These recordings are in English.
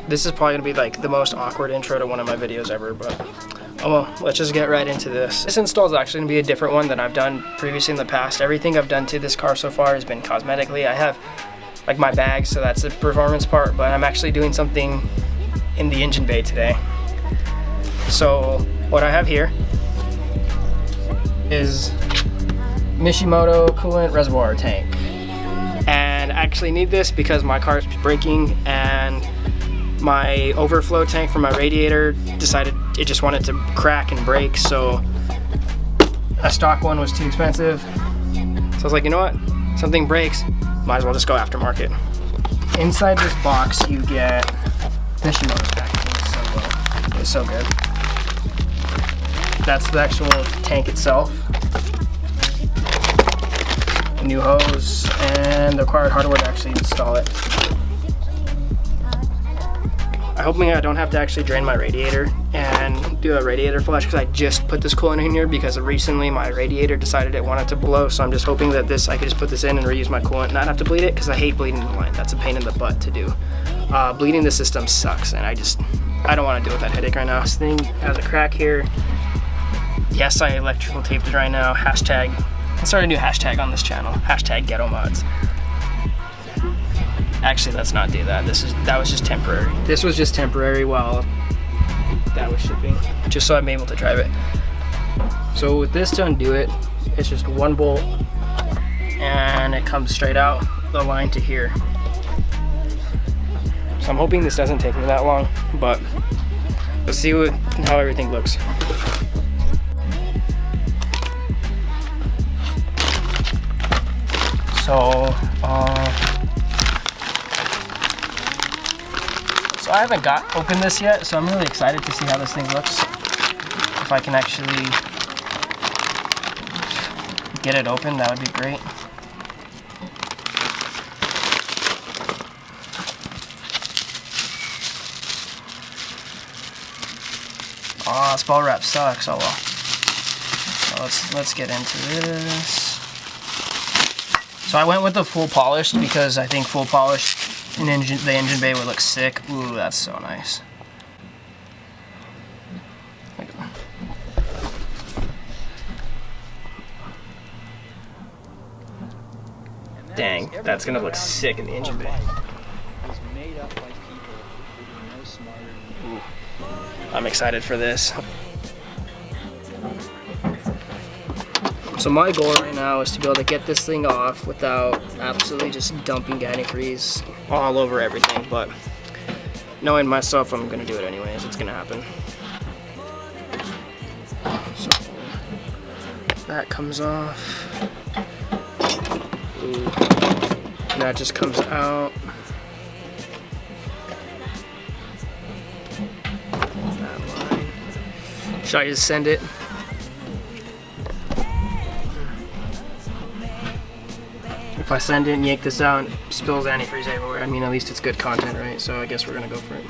This is probably gonna be like the most awkward intro to one of my videos ever, but oh well, let's just get right into this. This install is actually gonna be a different one than I've done previously in the past. Everything I've done to this car so far has been cosmetically. I have like my bag, so that's the performance part, but I'm actually doing something in the engine bay today. So what I have here is Mishimoto coolant reservoir tank. And I actually need this because my car is braking and my overflow tank for my radiator decided it just wanted to crack and break, so a stock one was too expensive. So I was like, you know what? Something breaks, might as well just go aftermarket. Inside this box you get Mishimoto's packaging. It's so good. That's the actual tank itself. New hose and the required hardware to actually install it. I hope I don't have to actually drain my radiator and do a radiator flush, because I just put this coolant in here because recently my radiator decided it wanted to blow, so I'm just hoping that I could just put this in and reuse my coolant, not have to bleed it, because I hate bleeding the line. That's a pain in the butt to do. Bleeding the system sucks, and I don't want to deal with that headache right now. This thing has a crack here. Yes, I electrical taped it right now. Hashtag, I started a new hashtag on this channel. Hashtag ghetto mods. Actually, let's not do that. That was just temporary. This was just temporary while that was shipping, just so I'm able to drive it. So with this to undo it, it's just one bolt, and it comes straight out the line to here. So I'm hoping this doesn't take me that long, but let's see how everything looks. So I haven't opened this yet, so I'm really excited to see how this thing looks. If I can actually get it open, that would be great. Aw, this ball wrap sucks. Oh well. So let's get into this. So I went with the full polished because I think full polished the engine bay would look sick. Ooh, that's so nice. Dang, that's gonna look sick in the engine bay. Ooh, I'm excited for this. So my goal right now is to be able to get this thing off without absolutely just dumping antifreeze all over everything, but knowing myself, I'm gonna do it anyways. It's gonna happen. So that comes off. Ooh. And that just comes out. That line. Should I just send it? If I send it and yank this out and it spills antifreeze everywhere, I mean, at least it's good content, right? So I guess we're gonna go for it.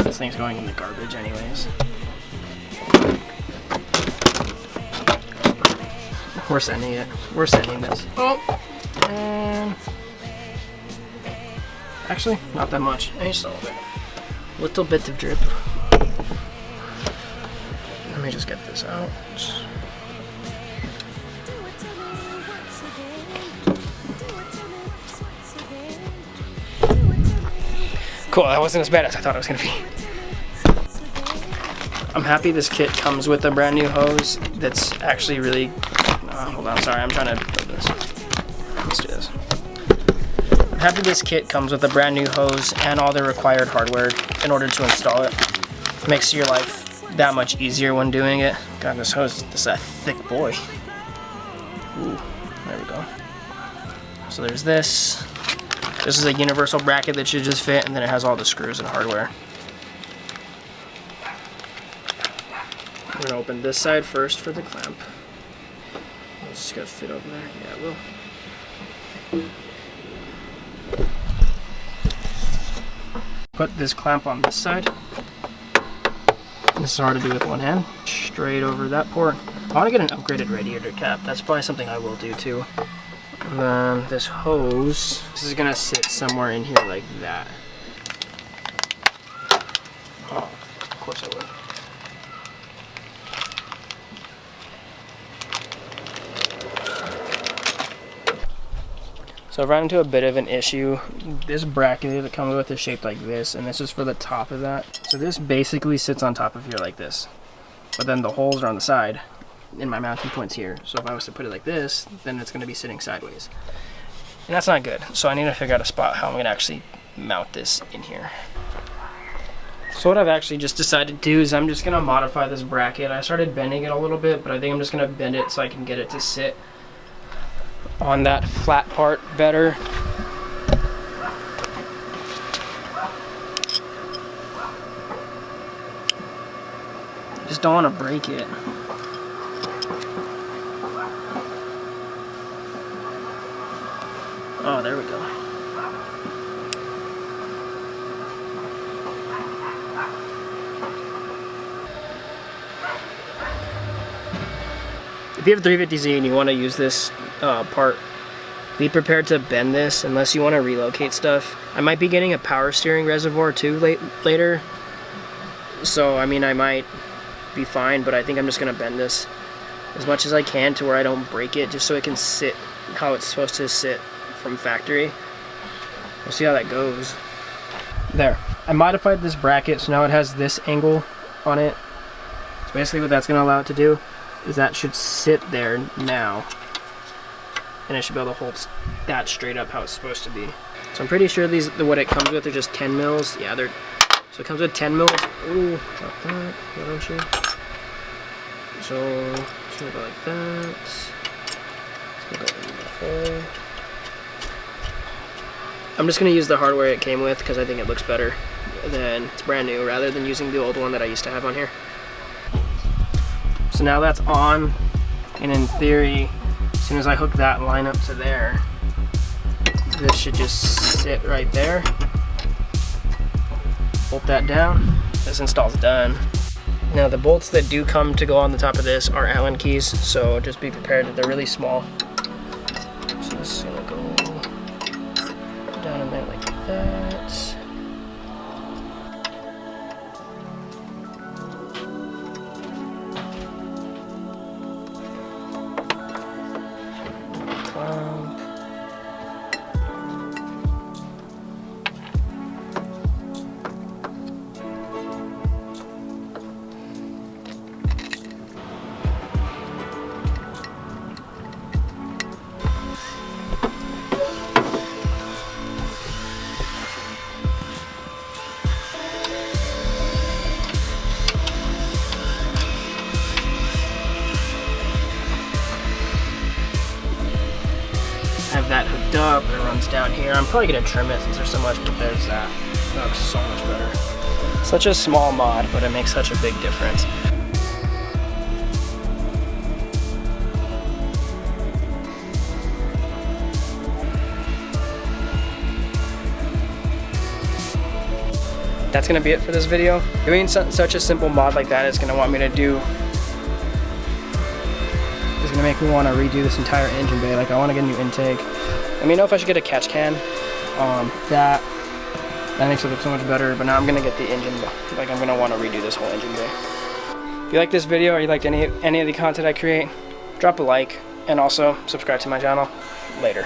This thing's going in the garbage anyways. We're sending it. We're sending this. Oh! And actually, not that much. Just a little bit of drip. Let me just get this out. Cool, that wasn't as bad as I thought it was gonna be. I'm happy this kit comes with a brand new hose that's actually really, hold on, sorry, I'm trying to open this. Let's do this. I'm happy this kit comes with a brand new hose and all the required hardware in order to install it. Makes your life that much easier when doing it. God, this hose is a thick boy. Ooh, there we go. So there's this. This is a universal bracket that should just fit, and then it has all the screws and hardware. I'm gonna open this side first for the clamp. It's just gotta fit over there. Yeah, it will. Put this clamp on this side. This is hard to do with one hand. Straight over that port. I want to get an upgraded radiator cap. That's probably something I will do too. And then this hose, this is gonna sit somewhere in here like that. Oh, of course I would. So I've run into a bit of an issue. This bracket that comes with is shaped like this, and this is for the top of that. So this basically sits on top of here like this. But then the holes are on the side, and my mounting point's here. So if I was to put it like this, then it's gonna be sitting sideways. And that's not good. So I need to figure out a spot how I'm gonna actually mount this in here. So what I've actually just decided to do is I'm just gonna modify this bracket. I started bending it a little bit, but I think I'm just gonna bend it so I can get it to sit on that flat part better. Just don't want to break it. Oh, there we go. If you have a 350Z and you want to use this part, be prepared to bend this unless you want to relocate stuff. I might be getting a power steering reservoir too later, so I mean I might be fine, but I think I'm just gonna bend this as much as I can to where I don't break it, just so it can sit how it's supposed to sit from factory. We'll see how that goes. There, I modified this bracket so now it has this angle on it. So basically what that's gonna allow it to do is that should sit there now, and it should be able to hold that straight up how it's supposed to be. So I'm pretty sure what it comes with are just 10 mils. Yeah, so it comes with 10 mils. Ooh, drop that, why don't you? So it's gonna go like that. It's gonna go in the hole. I'm just gonna use the hardware it came with because I think it looks better than it's brand new, rather than using the old one that I used to have on here. So now that's on, and in theory, as soon as I hook that line up to there, this should just sit right there. Bolt that down. This install's done. Now the bolts that do come to go on the top of this are Allen keys, so just be prepared that they're really small. So this is gonna go down in there like that. Have that hooked up, it runs down here. I'm probably gonna trim it since there's so much, but there's that. That looks so much better. Such a small mod, but it makes such a big difference. That's gonna be it for this video. Doing such a simple mod like that is gonna make me want to redo this entire engine bay. Like, I want to get a new intake. Let me know if I should get a catch can. That makes it look so much better, but now I'm gonna get the engine, like I'm gonna want to redo this whole engine bay. If you like this video or you liked any of the content I create, drop a like and also subscribe to my channel. Later.